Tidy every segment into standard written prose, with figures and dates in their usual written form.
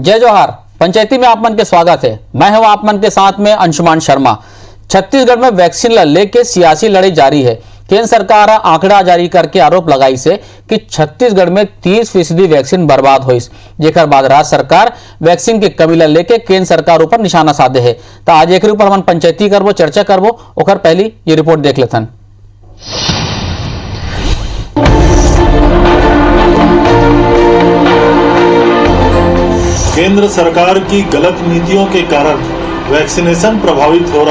जय जोहार। पंचायती में आप मन के स्वागत है। मैं हूं आप मन के साथ में अंशुमान शर्मा। छत्तीसगढ़ में वैक्सीन ला लेके सियासी लड़ाई जारी है। केंद्र सरकार आंकड़ा जारी करके आरोप लगाई से कि छत्तीसगढ़ में 30% वैक्सीन बर्बाद हुई, जेकर बाद राज्य सरकार वैक्सीन की कमी ला लेके केंद्र सरकार ऊपर निशाना साधे है। तो आज एक ऊपर हम पंचायती करबो, चर्चा करबो। ओकर पहली ये रिपोर्ट देख लेथन। केंद्र सरकार की गलत नीतियों के कारण वैक्सीनेशन प्रभावित हो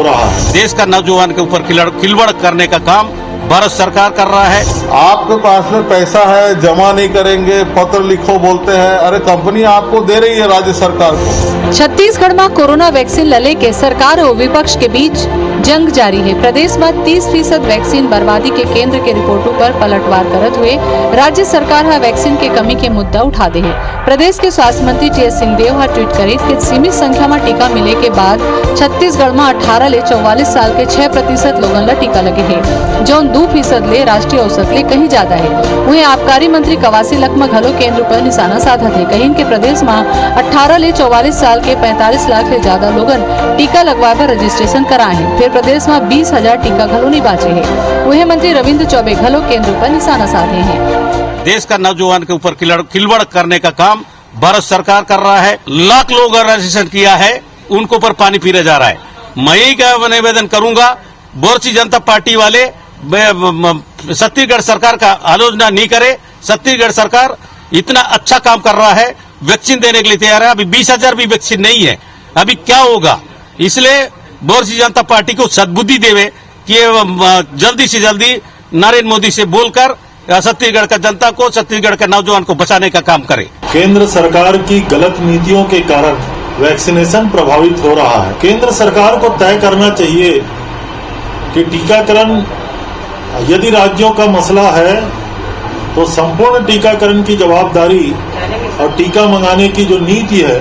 रहा है। देश का नौजवान के ऊपर खिलवाड़ करने का काम भारत सरकार कर रहा है। आपके पास में पैसा है, जमा नहीं करेंगे, पत्र लिखो बोलते हैं। अरे कंपनी आपको दे रही है राज्य सरकार को। छत्तीसगढ़ में कोरोना वैक्सीन लले के सरकार और विपक्ष के बीच जंग जारी है। प्रदेश में 30% वैक्सीन बर्बादी के केंद्र के रिपोर्टों पर पलटवार करते हुए राज्य सरकार वैक्सीन के कमी के मुद्दा उठा दे है। प्रदेश के स्वास्थ्य मंत्री टी.एस. सिंहदेव ट्वीट करी कि सीमित संख्या में टीका मिले के बाद छत्तीसगढ़ में 18 से 44 साल के 6% लोगन ला टीका लगे है, जो 2% ले राष्ट्रीय औसत ले कहीं ज्यादा है। वहीं आबकारी मंत्री कवासी लखमा घलो केंद्र पर निशाना साधत है। कहीं के प्रदेश में 18 से 44 साल के 45 लाख से ज्यादा लोगन टीका लगवाए पर रजिस्ट्रेशन कराए हैं। फिर प्रदेश में 20,000 टीका घलो नहीं बाचे है। वही मंत्री रविंद्र चौबे घलो केंद्र पर निशाना साधे हैं। देश का नौजवान के ऊपर खिलवाड़ करने का काम भारत सरकार कर रहा है। लाख लोग रजिस्ट्रेशन किया है, उनको पर पानी पीने जा रहा है। मैं यही का निवेदन करूंगा, भारतीय जनता पार्टी वाले छत्तीसगढ़ सरकार का आलोचना नहीं करे। छत्तीसगढ़ सरकार इतना अच्छा काम कर रहा है, वैक्सीन देने के लिए तैयार है। अभी 20,000 भी वैक्सीन नहीं है, अभी क्या होगा। इसलिए भारतीय जनता पार्टी को सद्बुद्धि देवे कि जल्दी से जल्दी नरेंद्र मोदी से बोलकर छत्तीसगढ़ का जनता को, छत्तीसगढ़ के नौजवान को बचाने का काम करे। केंद्र सरकार की गलत नीतियों के कारण वैक्सीनेशन प्रभावित हो रहा है। केंद्र सरकार को तय करना चाहिए कि टीकाकरण, यदि राज्यों का मसला है तो संपूर्ण टीकाकरण की जवाबदारी और टीका मंगाने की जो नीति है,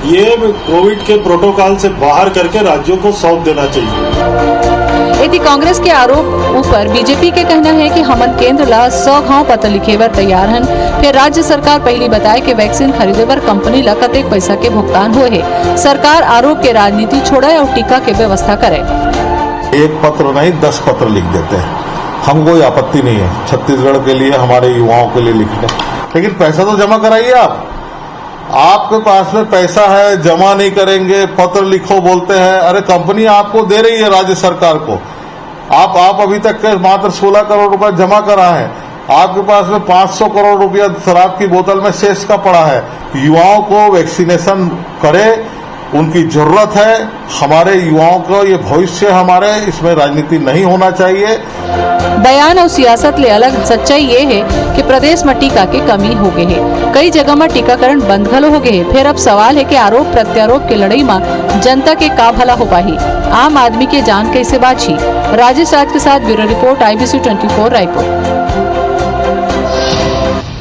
ये कोविड के प्रोटोकॉल से बाहर करके राज्यों को सौंप देना चाहिए। यदि कांग्रेस के आरोप ऊपर बीजेपी के कहना है कि हमन केंद्र ला 100 घाव पत्र लिखे बर तैयार हन। फिर राज्य सरकार पहली बताए कि वैक्सीन खरीदे बर कंपनी ला कतेक पैसा के भुगतान हुए है। सरकार आरोप के राजनीति छोड़े और टीका के व्यवस्था करे। एक पत्र नहीं 10 पत्र लिख देते हैं, हमको कोई आपत्ति नहीं है छत्तीसगढ़ के लिए, हमारे युवाओं के लिए लिखने, लेकिन पैसा तो जमा कराइए। आपके पास में पैसा है, जमा नहीं करेंगे, पत्र लिखो बोलते हैं। अरे कंपनी आपको दे रही है राज्य सरकार को। आप अभी तक के मात्र 16 करोड़ रुपए जमा करा है। आपके पास में 500 करोड़ रुपया शराब की बोतल में शेष का पड़ा है। युवाओं को वैक्सीनेशन करे, उनकी जरूरत है। हमारे युवाओं को ये भविष्य, हमारे इसमें राजनीति नहीं होना चाहिए। बयान और सियासत ले अलग सच्चाई ये है कि प्रदेश में टीका की कमी हो गई है। कई जगह में टीकाकरण बंद घलो हो गए है। फिर अब सवाल है कि आरोप प्रत्यारोप की लड़ाई में जनता के का भला हो पाही, आम आदमी के जान कैसे बाची। राजेश राज के साथ ब्यूरो रिपोर्ट, IBC 24 रायपुर।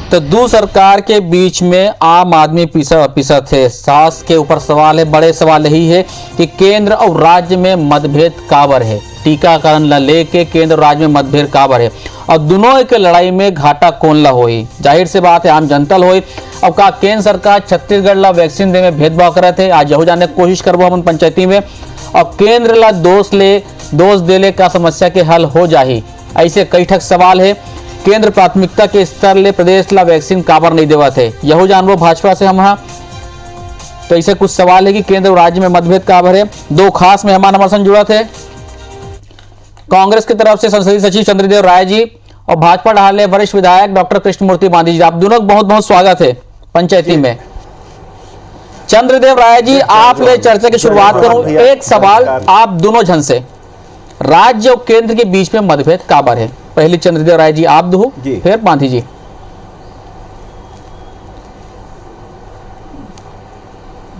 तो दो सरकार के बीच में आम आदमी पीसा थे। सास के ऊपर सवाल है, बड़े सवाल यही है कि केंद्र और राज्य में मतभेद काबर है। टीकाकरण ला लेके केंद्र और राज्य में मतभेद काबर है और दोनों के लड़ाई में घाटा कौन ला होई। जाहिर से बात है आम जनता होई। अब का केंद्र सरकार छत्तीसगढ़ ला वैक्सीन दे में भेदभाव करे थे। आज यही जानने की कोशिश करबो हम पंचायती में। और केंद्र ला दोष देले का समस्या के हल हो जाही, ऐसे कई ठक सवाल है। केंद्र प्राथमिकता के स्तर ले प्रदेश ला वैक्सीन काबर नहीं देवा थे, यही जानबो भाजपा से हम। तो ऐसे कुछ सवाल है कि केंद्र और राज्य में मतभेद काबर है। दो खास मेहमान हमारे साथ जुड़ा थे। कांग्रेस की तरफ से संसदीय सचिव चंद्रदेव राय जी और भाजपा ढाले वरिष्ठ विधायक डॉक्टर कृष्णमूर्ति बांधी जी। आप दोनों का बहुत बहुत स्वागत है पंचायती में। चंद्रदेव राय जी, आप ले चर्चा की शुरुआत करूं। एक सवाल आप दोनों जन से, राज्य और केंद्र के बीच में मतभेद काबर है। पहले चंद्रदेव राय जी आप दो, फिर बांधी जी।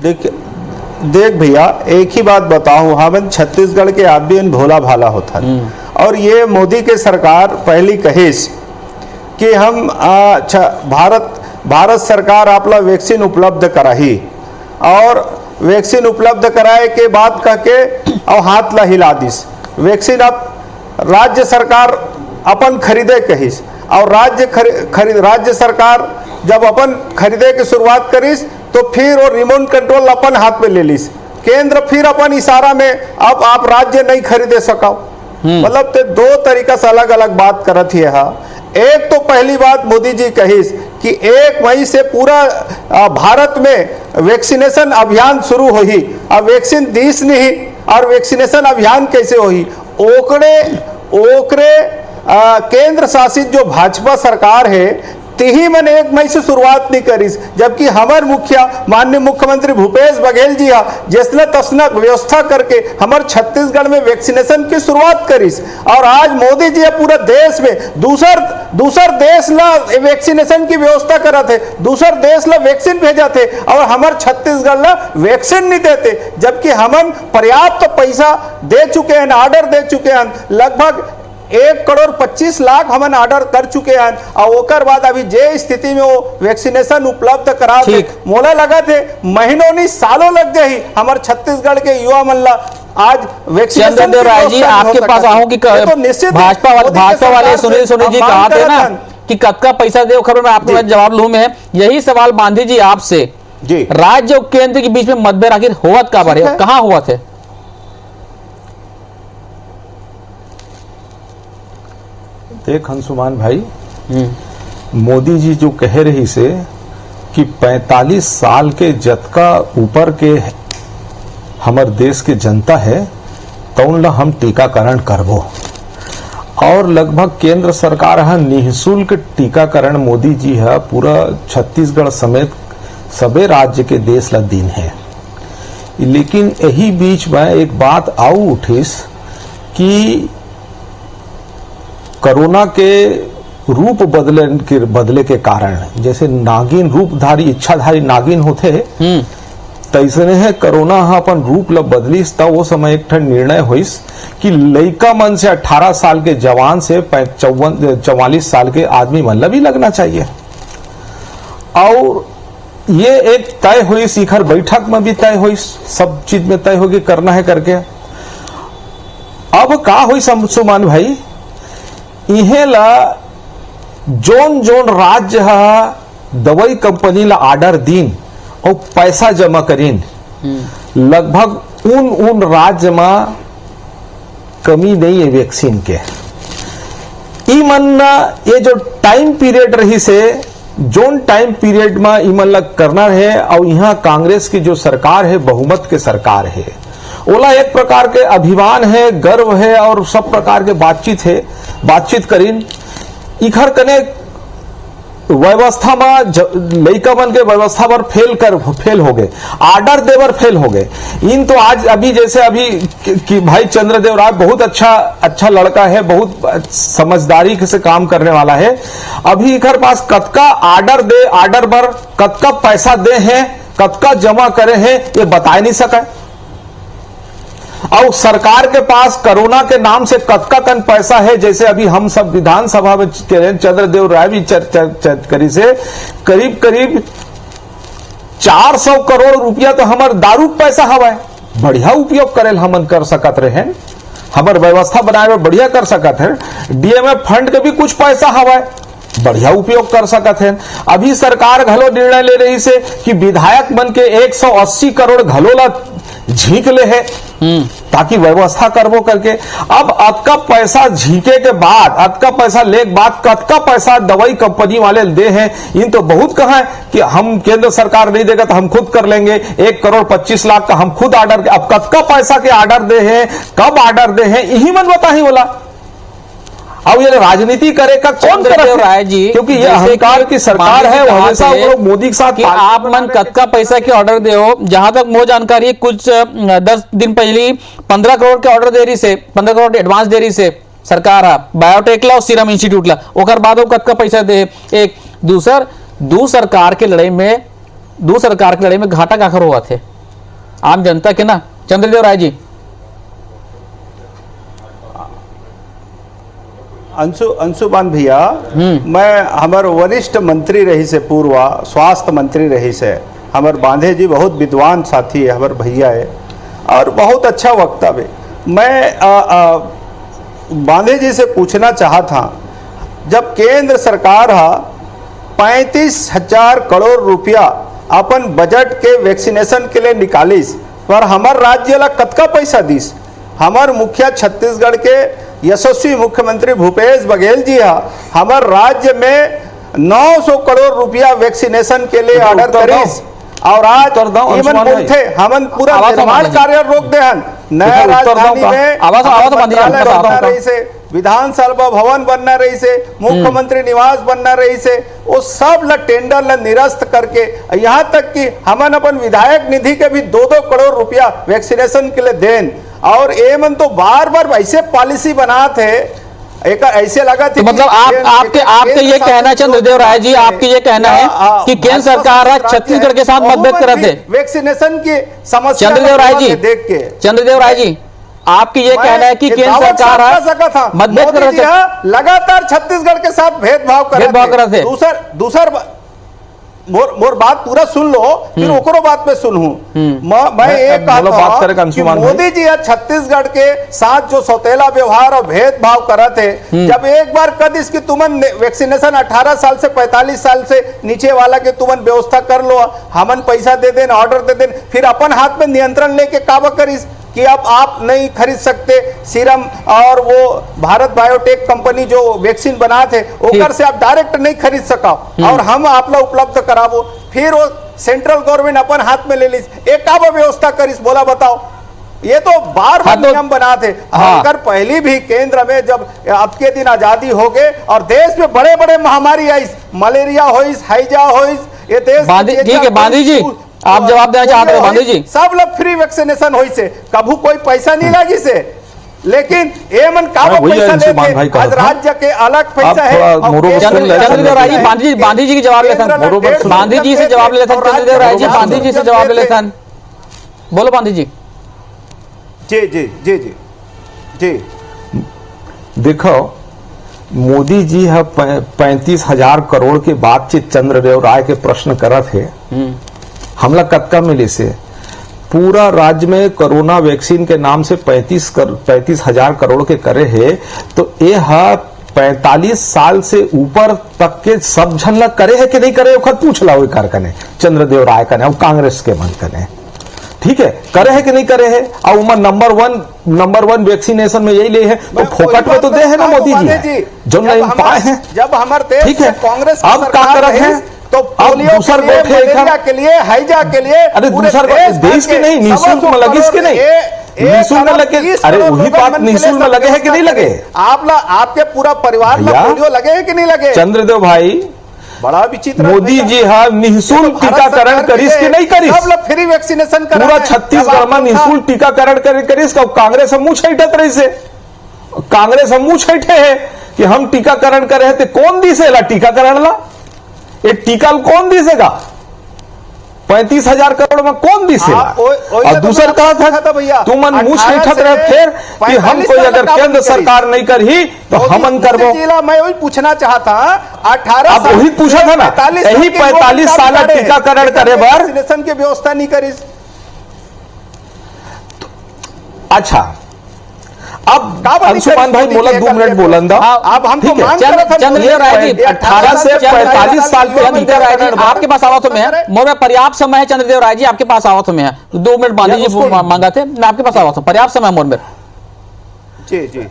देख भैया, एक ही बात बताऊं, हम छत्तीसगढ़ के आदमी भोला भाला होता और ये मोदी के सरकार पहली कहिस कि हम भारत सरकार आपला वैक्सीन उपलब्ध कराही और वैक्सीन उपलब्ध कराए के बाद कह के और हाथ ला हिला दिस। वैक्सीन अब राज्य सरकार अपन खरीदे कहिस और राज्य सरकार जब अपन खरीदे की शुरुआत करीस तो फिर वो रिमोट कंट्रोल अपन हाथ में ले लीस, केंद्र फिर अपन इशारा में अब आप राज्य नहीं खरीदे सकाओ। मतलब ते दो तरीका से अलग अलग बात करत ही है। एक तो पहली बात मोदी जी कहिस कि 1 मई से पूरा भारत में वैक्सीनेशन अभियान शुरू होही। अब वैक्सीन दीस नहीं और वैक्सीनेशन अभियान कैसे होही, ओकरे केंद्र शासित जो भाजपा सरकार है तिही मन 1 मई से शुरुआत नहीं करीस, जबकि हमार मुखिया माननीय मुख्यमंत्री भूपेश बघेल जी जैसना तसना व्यवस्था करके हमार छत्तीसगढ़ में वैक्सीनेशन की शुरुआत करीस। और आज मोदी जी पूरा देश में दूसर देश ला वैक्सीनेशन की व्यवस्था करत है, दूसर देश ला वैक्सीन भेजा थे और हमार छत्तीसगढ़ ला वैक्सीन नहीं देते, जबकि हम पर्याप्त पैसा दे चुके हैं, ऑर्डर दे चुके हैं, लगभग 1,25,00,000 हमन ऑर्डर कर चुके हैं। और ओकर बाद अभी जे स्थिति में वो वैक्सीनेशन उपलब्ध करा थे, मोला लगा थे महीनों नहीं सालों लग गई हमारे छत्तीसगढ़ के युवा मन ला आज वैक्सीनेशन। चंद्रदेव राय जी आपके पास आऊं कि तो भाजपा वाले सुनील जी कहा थे ना कि कतका पैसा दे, खबर में आपके पास जवाब लूं मैं यही सवाल बांधी जी आपसे जी, राज्य और केंद्र के बीच में मतभेद आखिर होवत का बारे कहां हुआ थे? देख हंसुमान भाई, मोदी जी जो कह रही से कि 45 साल के जतका ऊपर के हमार देश के जनता है तौन ला हम टीकाकरण करबो, और लगभग केंद्र सरकार है निःशुल्क टीकाकरण मोदी जी है पूरा छत्तीसगढ़ समेत सबे राज्य के देश ला दिन है। लेकिन यही बीच में एक बात आऊ उठिस कि कोरोना के रूप बदले के कारण जैसे नागिन रूपधारी इच्छाधारी नागिन होते तैसने है कोरोना अपन रूप ला बदलिस। तब वो समय एक ठन निर्णय हुईस कि लइका मन से 18 साल के जवान से 44 साल के आदमी मन ला भी लगना चाहिए, और ये एक तय हुई शिखर बैठक में भी तय हुई, सब चीज में तय होगी करना है करके। अब का हुई सुमान भाई, इहे ला जोन राज्य दवाई कंपनी ला ऑर्डर दीन और पैसा जमा करीन, लगभग उन राज्य में कमी नहीं है वैक्सीन के। ई मन ये जो टाइम पीरियड रही से जोन टाइम पीरियड में ई मन ला करना है, और यहाँ कांग्रेस की जो सरकार है बहुमत के सरकार है, ओला एक प्रकार के अभिमान है, गर्व है और सब प्रकार के बातचीत करीन। इखर कने व्यवस्था में लइका मन के व्यवस्था पर फेल हो गए, ऑर्डर देवर फेल हो गए। इन तो आज अभी जैसे अभी कि भाई चंद्रदेव राय बहुत अच्छा लड़का है, बहुत समझदारी से काम करने वाला है। अभी इखर पास कतका ऑर्डर पर कतका पैसा दे हैं, कतका जमा करे हैं, ये बता नहीं सका। और सरकार के पास कोरोना के नाम से कतका कन पैसा है, जैसे अभी हम सब विधानसभा में चंद्रदेव राय भी चर्चा करी से करीब 400 करोड़ रुपया तो हमार दारू पैसा हवा है, बढ़िया उपयोग करेल हमन कर सकत रहे, हमार व्यवस्था बनाए में बढ़िया कर सकत है। डीएमएफ फंड के भी कुछ पैसा हवा है, बढ़िया उपयोग कर सकत है। अभी सरकार घलो निर्णय ले रही से कि विधायक मन के 180 करोड़ घलो ला झींक ले है ताकि व्यवस्था करबो करके। अब अतका पैसा झींके के बाद, अतका पैसा ले के बाद कतका पैसा दवाई कंपनी वाले दे हैं, इन तो बहुत कहा है कि हम केंद्र सरकार नहीं देगा तो हम खुद कर लेंगे, 1,25,00,000 का हम खुद ऑर्डर। अब कतका पैसा के ऑर्डर दे हैं, कब ऑर्डर दे हैं, यही मन बताही बोला। अब ये राजनीति करे का कौन चंद्रदेव राय जी, क्योंकि ये अहंकार की सरकार है, हमेशा वो लोग मोदी के साथ कि आप मन कतका पैसा के ऑर्डर दे हो। जहां तक मुझे जानकारी है कुछ 10 दिन पहले 15 करोड़ के ऑर्डर दे रही से, 15 करोड़ एडवांस दे रही से सरकार बायोटेक ला और सीरम इंस्टीट्यूट ला, ओकर बाद कतका पैसा दे। एक दू सरकार के लड़ाई में घाटा काखर हुआ थे आम जनता के ना चंद्रदेव राय जी। अंशुमान भैया, मैं हमारे वरिष्ठ मंत्री रही से, पूर्व स्वास्थ्य मंत्री रही से, हमारे बांधे जी बहुत विद्वान साथी है, हमारे भैया है और बहुत अच्छा वक्तव्य। मैं बांधे जी से पूछना चाहा था, जब केंद्र सरकार 35,000 करोड़ रुपया अपन बजट के वैक्सीनेशन के लिए निकालिस, पर हमार राज्य ला कतका पैसा दिस। हमार मुखिया छत्तीसगढ़ के यशस्वी मुख्यमंत्री भूपेश बघेल जी हमार राज्य में 900 करोड़ रुपया वैक्सीनेशन के लिए ऑर्डर करिस, और आज इवन बोलते हमन पूरा निर्माण कार्य रोक दे हन। नया राजधानी में मंत्रालय बनना रही से, विधानसभा भवन बनना रही से, मुख्यमंत्री निवास बनना रही से, वो सब ला टेंडर ला निरस्त करके, यहाँ तक कि हमन अपन विधायक निधि के भी 2-2 करोड़ रुपया वैक्सीनेशन के लिए देन। और एमन तो बार बार ऐसे पॉलिसी बनाते हैं, एक ऐसे लगा तो मतलब आपके ये कहना चंद्रदेव राय जी, आपके ये कहना है कि केंद्र सरकार छत्तीसगढ़ के साथ मतभेद कर रहे थे वैक्सीनेशन की समस्या चंद्रदेव राय जी देख के। चंद्रदेव राय जी, आपकी ये कहना है कि केंद्र सरकार मतभेद कर रहे थे, लगातार छत्तीसगढ़ के साथ भेदभाव कर रहे थे। दूसर मोर बात पूरा सुन लो, फिर ओकरो बात पे सुनूं। मैं एक कहता कि मोदी जी छत्तीसगढ़ के साथ जो सौतेला व्यवहार और भेदभाव कर थे, जब एक बार कद इसकी तुमन वैक्सीनेशन 18 साल से 45 साल से नीचे वाला के तुमन व्यवस्था कर लो, हमन पैसा दे देन, ऑर्डर दे देन, फिर अपन हाथ में नियंत्रण लेके काबा करिस कि अब आप नहीं खरीद सकते सीरम और वो भारत बायोटेक कंपनी जो वैक्सीन बना थे ओकर से आप डायरेक्ट नहीं खरीद सका और हम आपला उपलब्ध कराबो। फिर वो सेंट्रल गवर्नमेंट अपन हाथ में ले ली, एक का व्यवस्था करिस, बोला बताओ। ये तो बार बार नियम बना थे। अगर पहली भी केंद्र में जब अब के दिन आजादी हो गए और देश में बड़े बड़े महामारी आई, मलेरिया होइस, हैजा होइस, ये देश ठीक है बांधी जी, आप जवाब देना चाहते हो बांधी जी। सब लोग फ्री वैक्सीनेशन होई से, कभू कोई पैसा नहीं लगी से, लेकिन ये मन का पैसा लेते, आज राज्य के अलग पैसा है। चंद्रदेव राय जी, बांधी जी की जवाब लेते हैं, बांधी जी से जवाब लेते हैं, चंद्रदेव राय जी बांधी जी से जवाब लेते हैं, बोलो बांधी जी। जी जी जी जी जी देखो, मोदी जी है 35,000 करोड़ की बातचीत चंद्रदेव राय के प्रश्न करत है, हमला कत्का मिले से पूरा राज्य में कोरोना वैक्सीन के नाम से 35,000 करोड़ के करे है, तो ये 45 साल से ऊपर तक के सब झन ला करे है कि नहीं करे, खुद पूछ ला कने चंद्रदेव राय कने और कांग्रेस के मन कने, ठीक है, करे है कि नहीं करे है। और उमर नंबर वन वैक्सीनेशन में यही ले है, तो फोकट में तो दे है ना मोदी जी जो नहीं पाए हैं। जब हमारे देश में कांग्रेस अब क्या करत है, तो पोलियो के लिए, मलेरिया के लिए, हैजा के लिए, अरे दूसर देश के नहीं, निःशुल्क में लगे इसके नहीं, निःशुल्क में लगे, अरे वही बात निःशुल्क में लगे है कि नहीं लगे, आपके पूरा परिवार में पोलियो लगे है कि नहीं लगे। चंद्रदेव भाई, बड़ा विचित्र मोदी जी हाँ निःशुल्क टीकाकरण करिस कि नहीं करिस, सब लोग फ्री वैक्सीनेशन कर पूरा छत्तीसगढ़ में निःशुल्क टीकाकरण करिस। कांग्रेस हम मुंह छैठत रही से, कांग्रेस हम मुंह छैठे है कि हम टीकाकरण करे थे, कौन दिसेला टीकाकरण ला, ये टीका कौन दिसेगा 35,000 करोड़ में कौन दिसेगा। और दूसरा कहा था तुम मन मुंह छैठत रहे फिर कि हम कोई अगर केंद्र सरकार नहीं करही तो हमन करबो। मैं वही पूछना चाहता, 18 आप वही पूछा था ना, यही 45 साल टीकाकरण करे बार वैक्सीनेशन की व्यवस्था नहीं करी। अच्छा, अब अंशुमान भाई बोला 2 मिनट बोलन दा, अब हमको चंद्रदेव राय जी 18 से 45 साल चंद्रदेव राय जी आपके पास आवाज में है, मोर में पर्याप्त समय है। चंद्रदेव राय जी आपके पास आवाज में है, 2 मिनट बांधी जी मांगा थे, मैं आपके पास आवाज पर्याप्त समय मोर में। जी जी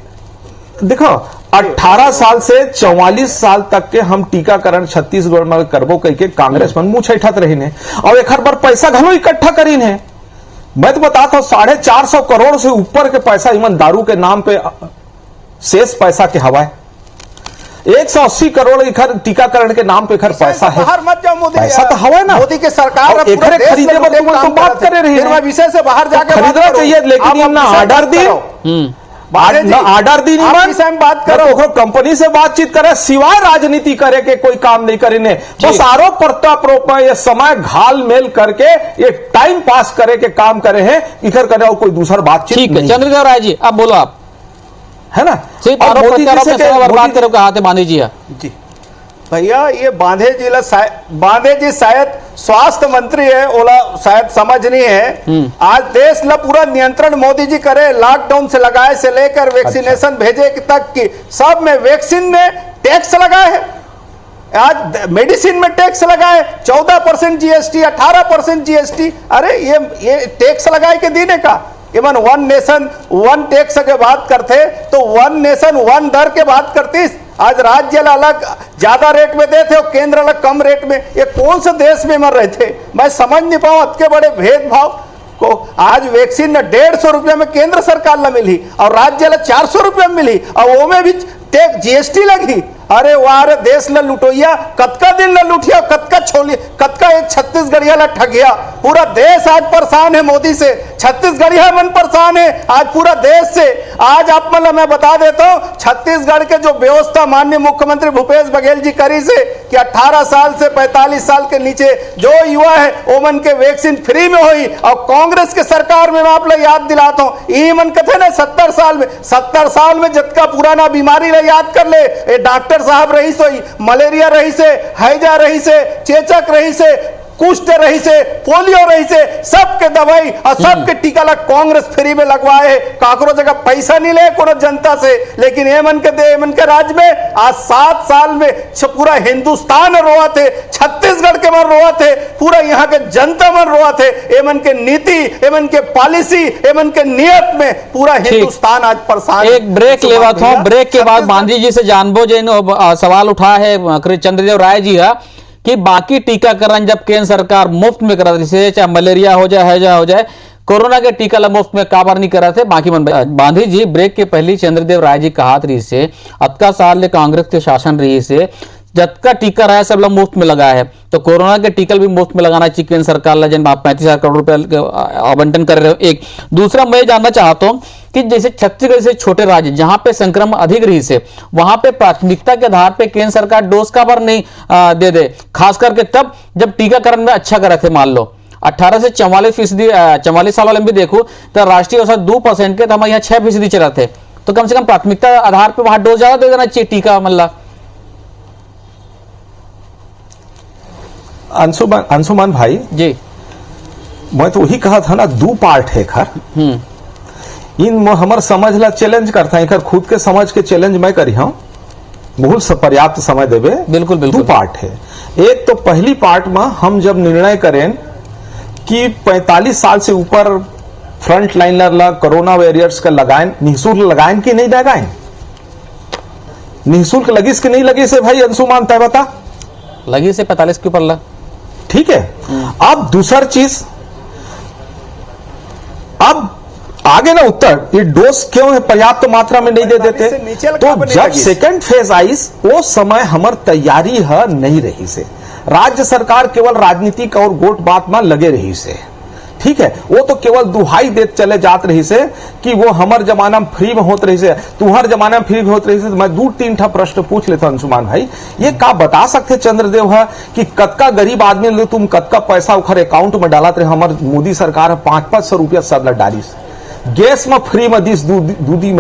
देखो, 18 साल से 44 साल तक के हम टीकाकरण छत्तीसगढ़ में करबो कह के कांग्रेस मन मुंह छैठत रही ने, और एक बार पैसा घनो इकट्ठा करीन है। मैं तो बताता हूं 450 करोड़ से ऊपर के पैसा इमन दारू के नाम पे शेष पैसा के हवाए, 180 करोड़ इखर टीकाकरण के नाम पे इखर पैसा है, बाहर मत जाओ मोदी, पैसा तो हवा ना, मोदी के सरकार खरीदने पर तुम बात करे रही है, विषय से बाहर जाकर खरीदना चाहिए, लेकिन ना ऑर्डर दी ऑर्डर दी नहीं बात करो, कंपनी से बातचीत करे, सिवाय राजनीति करे के कोई काम नहीं करेने, बस आरोप प्रत्यारोप में ये समय घाल मेल करके ये टाइम पास करे के काम करे हैं, इधर करे और कोई दूसरा बातचीत ठीक है। चंद्रदेव राय जी अब बोलो आप, है ना, सिर्फ आरोप प्रत्यारोप में समय बर्बाद करो कहा थे बांधी जी। जी भैया, ये बांधे जी शायद स्वास्थ्य मंत्री है, ओला शायद समझ नहीं है। आज देश ला पूरा नियंत्रण मोदी जी करे, लॉकडाउन से लगाए से लेकर वैक्सीनेशन भेजे तक की सब में वैक्सीन में टैक्स लगाए है। आज मेडिसिन में टैक्स लगाए 14% जीएसटी, 18% जीएसटी। अरे ये टैक्स लगाए के देने का, even one nation one tax के बात करते तो वन नेशन वन दर के बात करती। आज राज्य अलग ज्यादा रेट में देते और केंद्र अलग कम रेट में। ये कौन से देश में मर रहे थे? मैं समझ नहीं पाऊं इतने बड़े भेदभाव को। आज वैक्सीन 150 रुपये में केंद्र सरकार ला मिली और राज्य ला 400 रुपये में मिली और वो में भी टैक्स जीएसटी लगी। अरे वाह, देश ला लुटोइया कतका दिन ला लुटिया, कतका छोली, कतका एक छत्तीसगढ़िया ला ठगिया। पूरा देश आज परेशान है मोदी से, छत्तीसगढ़िया मन परेशान है आज पूरा देश से। आज आप मतलब मैं बता देता हूं, छत्तीसगढ़ के जो व्यवस्था माननीय मुख्यमंत्री भूपेश बघेल जी करी से कि 18 साल से 45 साल के नीचे जो युवा है वो मन के वैक्सीन फ्री में हुई। और कांग्रेस के सरकार में मैं आप लोग याद दिलाता हूं, ये मन कथे ना 70 साल में जितना पुराना बीमारी ला याद कर ले, ये डॉक्टर साहब रही से मलेरिया रही से, हैजा रही से, चेचक रही से, कुष्ठ रही से, पोलियो रही से, सबके दवाई और सबके टीका लग कांग्रेस फ्री में लगवाए है। काकरो जगह पैसा नहीं ले कोनो जनता से, लेकिन एमन के राज्य में आज 7 साल में पूरा हिंदुस्तान रोआ थे, छत्तीसगढ़ के मन रोआ थे, पूरा यहाँ के जनता मन रोआ थे। एमन के नीति, एमन के पॉलिसी, एमन के नियत में पूरा हिंदुस्तान आज परेशान। एक ब्रेक लेवा था, ब्रेक के बाद गांधी जी से जानबो जे सवाल उठा है चंद्रदेव राय जी है कि बाकी टीकाकरण जब केंद्र सरकार मुफ्त में करा रही है, चाहे मलेरिया हो जाए, हैजा हो जाए, कोरोना के टीका ला मुफ्त में काबर नहीं करा थे बाकी मन। गांधी जी ब्रेक के पहले चंद्रदेव राय जी कहत रही से अतका साल ले कांग्रेस के शासन रही से जतका टीका रहा है सब लोग मुफ्त में लगाया है, तो कोरोना के टीका भी मुफ्त में लगाना चाहिए केंद्र सरकार ला, जिन आप 35,000 करोड़ रुपए आवंटन कर रहे हो। एक दूसरा मैं जानना चाहता हूं कि जैसे छत्तीसगढ़ से छोटे राज्य जहां पे संक्रमण अधिक रही से वहां पे प्राथमिकता के आधार पे केंद्र सरकार डोज का पर नहीं दे दे, खास करके तब जब टीकाकरण में अच्छा करे थे। मान लो 18 से 44 साल वाले में भी देखो तो राष्ट्रीय औसत 2% के, तो हमारे यहाँ 6% चला थे, तो कम से कम प्राथमिकता आधार पर वहां डोज ज्यादा दे देना चाहिए टीका। मतलब अंशुमान भाई जी, मैं तो वही कहा था ना, 2 पार्ट है खर। इन हमर समझ ला चैलेंज करता है, खुद के समझ के चैलेंज मैं करी हूं, बहुत पर्याप्त समय देवे। बिल्कुल बिल्कुल 2 पार्ट है। एक तो पहली पार्ट में हम जब निर्णय करें कि 45 साल से ऊपर फ्रंट लाइनर ला कोरोना वॉरियर्स का लगाएं, निःशुल्क लगाएं कि नहीं लगाएं, निःशुल्क लगिस कि नहीं लगी से भाई अंशुमान तय बता। लगी से 45 के ऊपर ला, ठीक है। अब दूसरा चीज, अब आगे ना उत्तर, ये डोज क्यों है पर्याप्त मात्रा में नहीं दे देते? तो जब सेकंड फेज आई वो समय हमार तैयारी है नहीं रही से, राज्य सरकार केवल राजनीतिक और गोट बात में लगे रही से, ठीक है। वो तो केवल दुहाई देते चले जात रही से कि वो हमार जमाना में फ्री में होत रही से, तुम्हार जमाना में फ्री में होत रही से। तो मैं 2-3 प्रश्न पूछ लेता अंशुमान भाई, ये का बता सकते चंद्रदेव है कि कतका गरीब आदमी लो तुम कतका पैसा उखर अकाउंट में डालत रहे? हमार मोदी सरकार 500-500 रुपया सब डाली, गैस में फ्री में दिस दूधी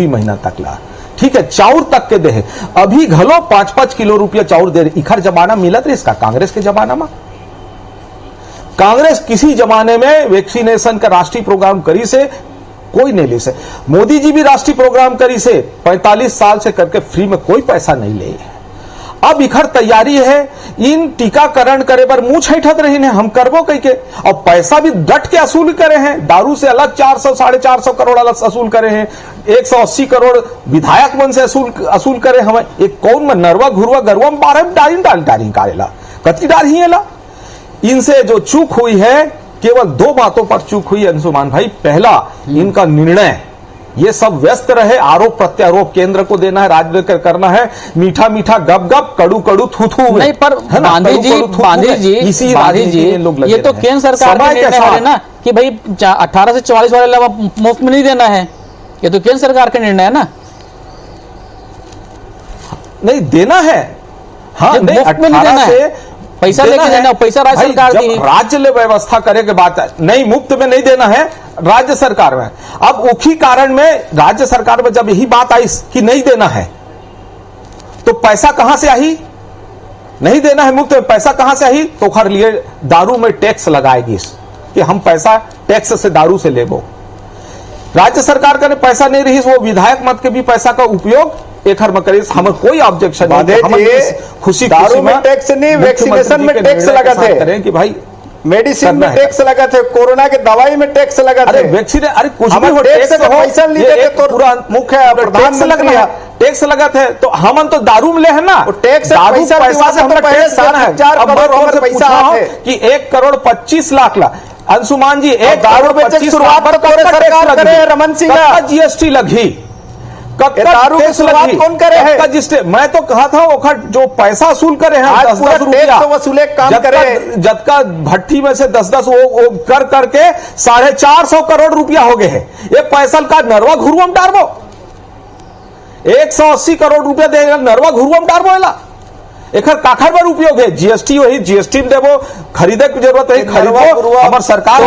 महीना तक ला, ठीक है। चाउर तक के दे, अभी घलो 5-5 किलो रुपया चाउर दे रही। इखर जमाना मिलत रही इसका कांग्रेस के जमाना में? कांग्रेस किसी जमाने में वैक्सीनेशन का राष्ट्रीय प्रोग्राम करी से कोई नहीं ले से। मोदी जी भी राष्ट्रीय प्रोग्राम करी से 45 साल से करके फ्री में कोई पैसा नहीं ले। अब इखर तैयारी है इन टीकाकरण करे पर मुंह छैठत रही ने हम करबो कह के, और पैसा भी डट के वसूल करे हैं। दारू से अलग 400-450 करोड़ अलग वसूल करे हैं, 180 करोड़ विधायक मन से वसूल करे हमें। एक कौन में नरवा घुरवा गरवा में 12 डाली कारेला कति डाल ही है। इनसे जो चूक हुई है केवल 2 बातों पर चूक हुई अंशुमान भाई। पहला, इनका निर्णय, ये सब व्यस्त रहे, आरोप प्रत्यारोप केंद्र को देना है, राज्य करना है, मीठा मीठा गप गप, कड़ू कड़ू थू थू नहीं। पर गांधी जी ये तो केंद्र सरकार का निर्णय है ना कि भाई 18 से 44 वाले मुफ्त में नहीं देना है, ये तो केंद्र सरकार का निर्णय है ना। नहीं देना है, हाँ नहीं, 18 से पैसा लेके देना, पैसा राज्य सरकार दी, राज्य ले व्यवस्था करे के बात है, नहीं मुफ्त में नहीं देना है राज्य सरकार में। अब उसी कारण में राज्य सरकार में जब यही बात आई कि नहीं देना है तो पैसा कहां से आई? नहीं देना है मुफ्त में, पैसा कहां से आई? तो खर लिए दारू में टैक्स लगाएगी कि हम पैसा टैक्स से दारू से लेबो। राज्य सरकार का पैसा नहीं रही, वो विधायक मत के भी पैसा का उपयोग एक हर मकरीज हमें कोई ऑब्जेक्शन बाधे जी, खुशी दारू में टैक्स नहीं, वैक्सीनेशन में टैक्स लगा थे। करें कि भाई मेडिसिन में टैक्स लगा थे, कोरोना के दवाई में टैक्स लगा थे। वैक्सीन, अरे कुछ हम भी हो, टैक्स का हो, पैसा नहीं ये देते एक तो पूरा मुख्य प्रधानमंत्री है। टैक्स लगा थे तो हम तो दारू में ले है ना, टैक्स से दारू पैसा पैसा से हमारा पहले टैक्स आना है। 4 अब मैं करोड़ तुमसे पैसा पूछ रहा हूं आते कि 1,25,00,000 ला अंशुमान जी, एक दारू बेचे की शुरुआत तो पूरे सरकार करे, रमन सिंह जीएसटी लगी, कब ये दारू की शुरुआत कौन करे है? मैं तो कहा था वो जो पैसा वसूल करे हैं आज 10-10 पूरा रुपया टैक्स वसूले काम करे। जबका भट्टी में से 10-10 वो कर करके 450 करोड़ रुपया हो गए हैं। ये पैसा का नरवा घुरुवम डारबो 180 करोड़ रुपया देगा, नरवा घुरुवम डारबो एला एकर काखर पर उपयोग है। जीएसटी वही जीएसटी में देवो, खरीदे की जरूरत है खरीदो, हमार सरकार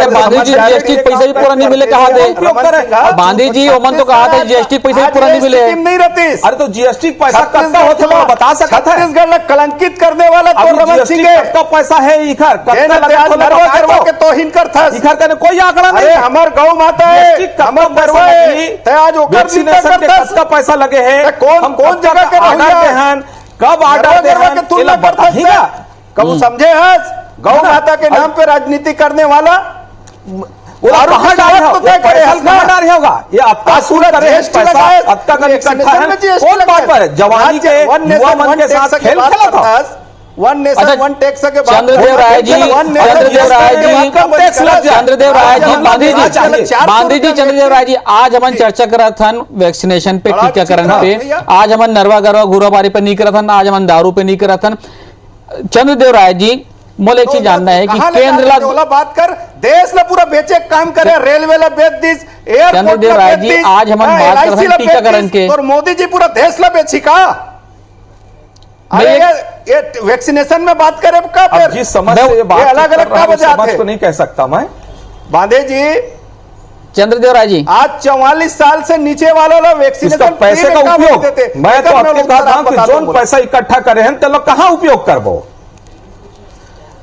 गांधी जी जीएसटी पैसा भी पूरा नहीं मिले, कहा थे गांधी जी ओमन तो कहा था जीएसटी पैसा भी पूरा नहीं मिले नहीं रहती। अरे तो जीएसटी पैसा कितना होता है बता सकता है? छत्तीसगढ़ में कलंकित करने वाला तो रमन सिंह है। कितना पैसा है इखर करवा के तोहिन करता इखर का कोई आंकड़ा नहीं। अरे हमार गौ माता है, हमार गरवा है, आज वैक्सीनेशन के कितना पैसा लगे हैं, कौन जगह के ऑर्डर कब ऑर्डर दे हैं तुलना करता है? कब समझे है गौ माता के नाम पे राजनीति करने वाला कहां डाल होगा? ये आपका सूरत पैसा आपका का इकट्ठा है, कौन बात पर है? जवानी के युवा मन के साथ खेल खेला था। वन नेशन वन टैक्स के बाद चंद्रदेव राय जी, चंद्रदेव राय जी, चंद्रदेव राय जी, गांधी जी, चंद्रदेव राय जी, आज हम चर्चा कर रहा था वैक्सीनेशन पे, टीकाकरण पे, आज हम नरवा गरवा घूराबारी पे नहीं कर रहा था, आज हम दारू पे नहीं कर रहा था। चंद्रदेव राय जी, मोले एक चीज जानना है कि केंद्र बात कर देश ला पूरा बेचे काम करे, रेलवे ला बेच दिस, चंद्रदेव राय जी, आज हम बात कर रहे हैं टीकाकरण के, और मोदी जी पूरा देश ला बेची का? अरे ये वैक्सीनेशन में बात करें का फिर जिस समझ से ये बात अलग अलग का वजह समझ को नहीं कह सकता मैं। बांधे जी, चंद्रदेव राय जी, आज 44 साल से नीचे वालों लोग वैक्सीनेशन पैसे का उपयोग मैं तो आपको कहता हूं कि जोन पैसा इकट्ठा करे हैं तो लोग कहां उपयोग करबो?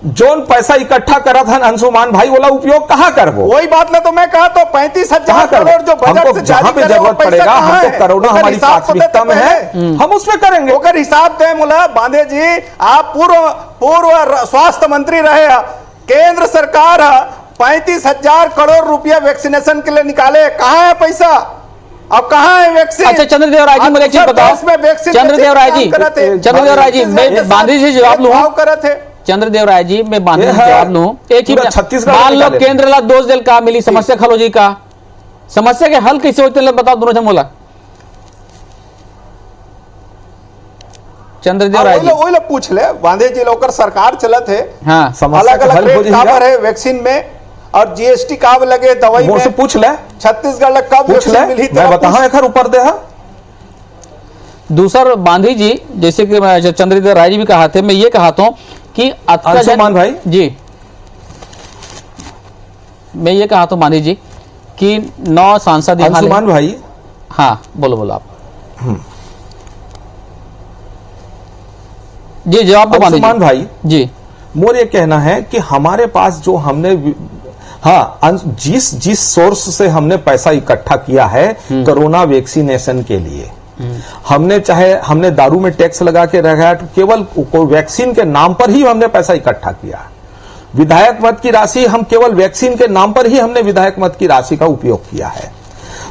जोन पैसा इकट्ठा करा था अंशुमान भाई वाला उपयोग कहां करबो? वही बात ना तो मैं कहा तो 35,000 करोड़ जो बजट से जहां पे जरूरत पड़ेगा हमको करोड़ों हमारी प्राथमिकता में है, हम उसमें करेंगे। ओकर हिसाब दे मुला। बांधे जी, आप पूर्व स्वास्थ्य मंत्री रहे, केंद्र सरकार 35,000 करोड़ रुपया वैक्सीनेशन के लिए निकाले, कहां है पैसा? अब कहां है वैक्सीन? अच्छा चंद्रदेव राय जी, मुझे एक चीज बताओ, चंद्रदेव राय जी, चंद्रदेव राय जी, मैं गांधी जी जवाब लूं, चंद्रदेव राय जी, मैं बांधे जवाब लूं। एक ही छत्तीसगढ़ मान लो केंद्र ला दोष दिल का मिली, समस्या खलो जी का समस्या के हल कैसे होते बताओ दोनों से बोला। चंद्रदेव राय जी वही लोग पूछ ले, बांधे जी लोग सरकार चलत है, हाँ, अलग अलग रेट काबर है वैक्सीन में, और जीएसटी काब लगे दवाई में, पूछ ले छत्तीसगढ़ कब वैक्सीन मिली मैं बताऊं एक ऊपर दे। दूसरा बांधी जी, जैसे कि चंद्रदेव राय जी भी कहा थे, मैं ये कहा था कि अंशुमान भाई जी, मैं ये कहा था बांधी जी कि 9 सांसद अंशुमान भाई, हाँ बोलो आप जी, जवाब दो अंशुमान भाई जी। मोर ये कहना है कि हमारे पास जो हमने जिस सोर्स से हमने पैसा इकट्ठा किया है कोरोना वैक्सीनेशन के लिए, हमने दारू में टैक्स लगा के रखा है, केवल वैक्सीन के नाम पर ही हमने पैसा इकट्ठा किया। विधायक मत की राशि हम केवल वैक्सीन के नाम पर ही हमने विधायक मत की राशि का उपयोग किया है।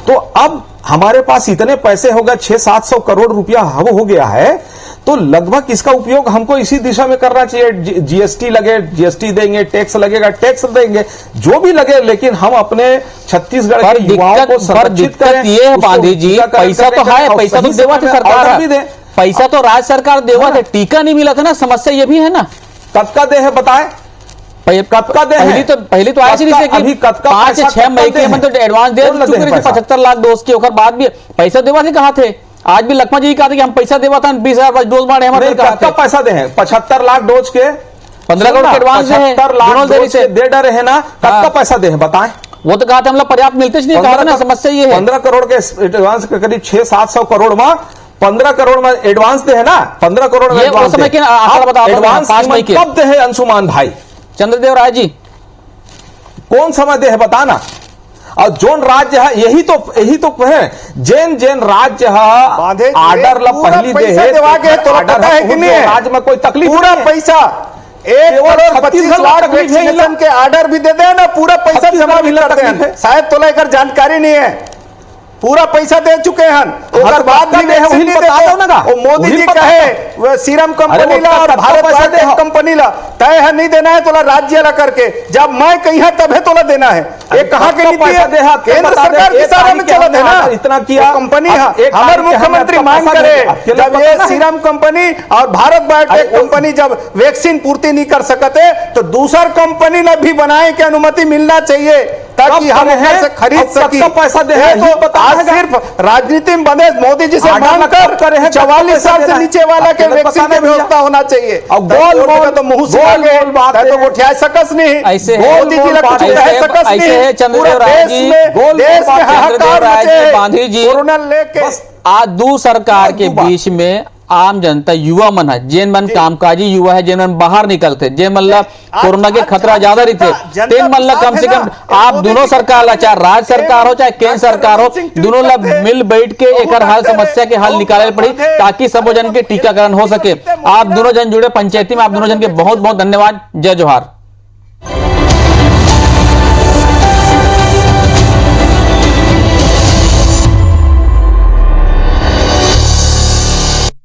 तो अब हमारे पास इतने पैसे होगा, 600-700 करोड़ रुपया हो गया है, तो लगभग इसका उपयोग हमको इसी दिशा में करना चाहिए। जीएसटी लगे, जीएसटी देंगे, टैक्स लगेगा, टैक्स देंगे, जो भी लगे, लेकिन हम अपने छत्तीसगढ़ के युवाओं को संरक्षित करें। ये है बांधी जी, पैसा तो है, पैसा तो देवा था सरकार भी दे, पैसा तो राज्य सरकार देवा थे, टीका नहीं मिला था ना, समस्या ये भी है ना। कब का दे है बताए? कब का दे? पहली तो आया से कि 5 या 6 मई के तो एडवांस दे 75 लाख डोज के, बाद भी पैसा देवा थे, कहा थे? आज भी लखमा जी कहा था कि हम पैसा देवा था, 20,000 डोज बांटे हमारे, कब पैसा दे हैं? 75 लाख डोज के 15 करोड़ के एडवांस है, 75 लाख डोज दे डरे है ना, कब का पैसा दे हैं बताएं? वो तो कहा था हम लोग पर्याप्त मिलते नहीं, कहा था ना, समस्या ये है 15 करोड़ के एडवांस के करीब 600-700 करोड़ में 15 करोड़ में एडवांस दे है ना, 15 करोड़ में एडवांस कब दे है अंशुमान भाई? चंद्रदेव राय जी, कौन समय दे है बताना? और जोन राज्य है यही तो है जेन जेन राज्य है आर्डर ला पहली दे है पता है कि नहीं है राज्य में कोई तकलीफ पूरा पैसा 1,25,00,000 वैक्सीनेशन के ऑर्डर भी देते हैं ना, पूरा पैसा जमा भी करते हैं, शायद तो लेकर जानकारी नहीं है। पूरा पैसा दे चुके हैं और बाद भी वैक्सीन नहीं देते। वो मोदी जी कहे सीरम कंपनी ला और भारत बायोटेक कंपनी ला तय है नहीं देना है तोला राज्य ला करके, जब मैं कही है तब है तोला देना है। ये कहाँ के नीति है? केंद्र सरकार के सारा में चला देना इतना किया कंपनी है। हमारे मुख्यमंत्री मांग करे जब ये सीरम कंपनी और भारत बायोटेक कंपनी जब वैक्सीन पूर्ति नहीं कर सकते तो दूसरा कंपनी ने भी बनाए की अनुमति मिलना चाहिए ताकि हम घर से खरीद सके। पैसा दे सिर्फ राजनीति में बंधे मोदी जी से मांग कर 44 साल से नीचे वाला के वैक्सीन की व्यवस्था होना चाहिए। तो मुंह से आगे तो वो ठिया सकस नहीं, मोदी जी कुछ कह सकस नहीं। देश में हाहाकार मचे कोरोना लेके। आज दू सरकार के बीच में आम जनता युवा मन है, जेन मन कामकाजी युवा है, जेन मन बाहर निकलते, जे मतलब कोरोना के खतरा ज्यादा रहते तेन मतलब कम से कम आप दोनों सरकार ला, चाहे राज्य सरकार हो चाहे केंद्र सरकार हो, दोनों ला मिल बैठ के एक हल समस्या के हल निकाले पड़ी ताकि सब जन के टीकाकरण हो सके। आप दोनों जन जुड़े पंचायती में, आप दोनों जन के बहुत बहुत धन्यवाद। जय जोहार।